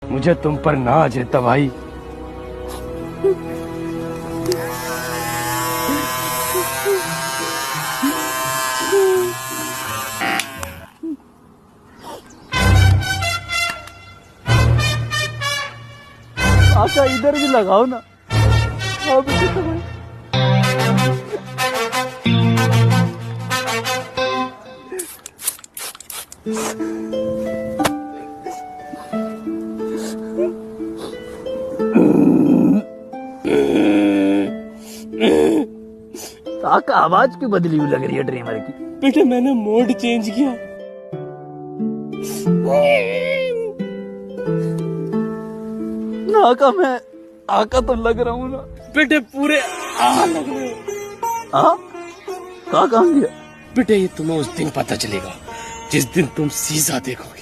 मुझे तुम पर नाज है तबाही। आका इधर भी लगाओ ना। हाँ बेटे तबाही। काका आवाज क्यों बदली हुई लग रही है ड्रीमर की? बेटे मैंने मोड चेंज किया। ना आका मैं आका तो लग रहा हूँ ना। बेटे पूरे लग रहे हो। कहाँ गया? बेटे ये तुम्हें उस दिन पता चलेगा जिस दिन तुम सीसा देखोगे।